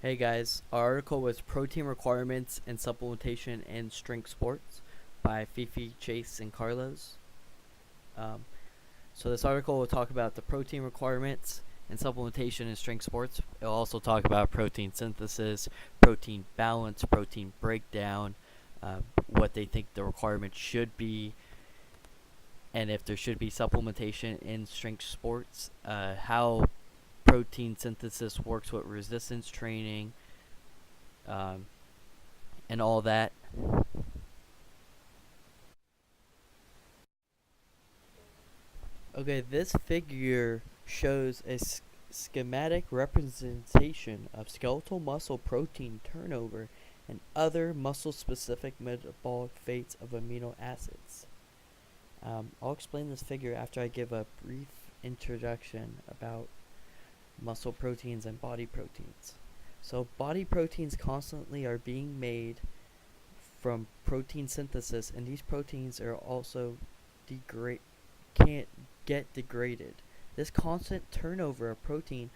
Hey guys, our article was Protein Requirements and Supplementation in Strength Sports by Fifi, Chase, and Carlos. Um, so this article will talk about the protein requirements and supplementation in strength sports. It will also talk about protein synthesis, protein balance, protein breakdown, what they think the requirements should be, and if there should be supplementation in strength sports, how protein synthesis works with resistance training, um, and all that. Okay, this figure shows a schematic representation of skeletal muscle protein turnover and other muscle-specific metabolic fates of amino acids. I'll explain this figure after I give a brief introduction about muscle proteins and body proteins. So body proteins constantly are being made from protein synthesis, and these proteins are also can't get degraded. This constant turnover of protein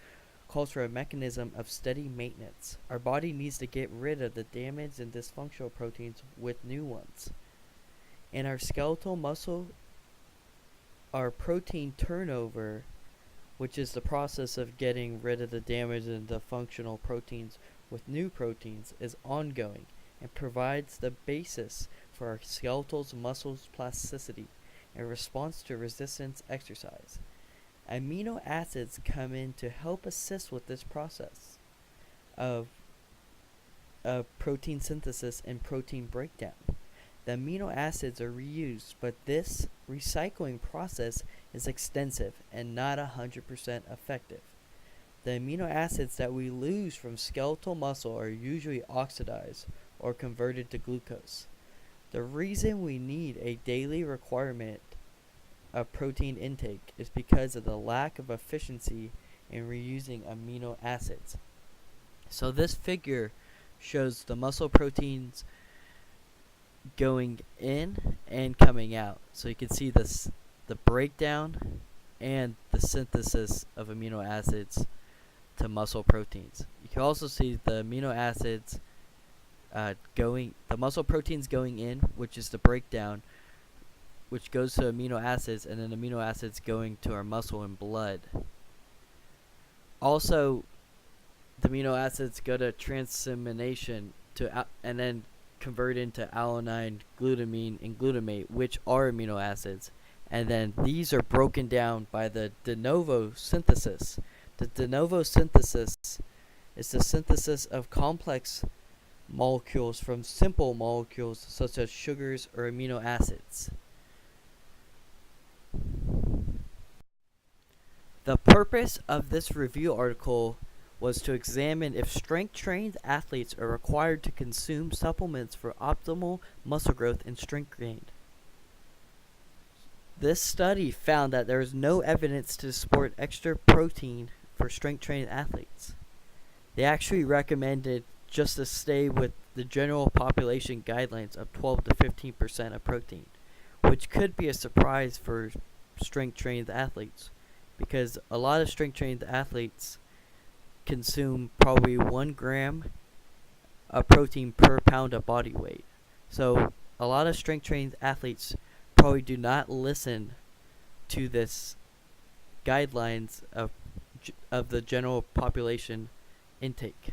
calls for a mechanism of steady maintenance. Our body needs to get rid of the damaged and dysfunctional proteins with new ones. In our skeletal muscle, our protein turnover, which is the process of getting rid of the damaged and dysfunctional proteins with new proteins, is ongoing and provides the basis for our skeletal muscles' plasticity in response to resistance exercise. Amino acids come in to help assist with this process of protein synthesis and protein breakdown. The amino acids are reused, but this recycling process is extensive and not 100% effective. The amino acids that we lose from skeletal muscle are usually oxidized or converted to glucose. The reason we need a daily requirement of protein intake is because of the lack of efficiency in reusing amino acids. So this figure shows the muscle proteins going in and coming out. So you can see the breakdown and the synthesis of amino acids to muscle proteins. You can also see the amino acids the muscle proteins going in, which is the breakdown, which goes to amino acids, and then amino acids going to our muscle and blood. Also, the amino acids go to transamination and then convert into alanine, glutamine, and glutamate, which are amino acids. And then these are broken down by the de novo synthesis. The de novo synthesis is the synthesis of complex molecules from simple molecules such as sugars or amino acids. The purpose of this review article was to examine if strength-trained athletes are required to consume supplements for optimal muscle growth and strength gain. This study found that there is no evidence to support extra protein for strength-trained athletes. They actually recommended just to stay with the general population guidelines of 12 to 15% of protein, which could be a surprise for strength-trained athletes, because a lot of strength-trained athletes consume probably 1 gram of protein per pound of body weight. So a lot of strength-trained athletes probably do not listen to this guidelines of the general population intake.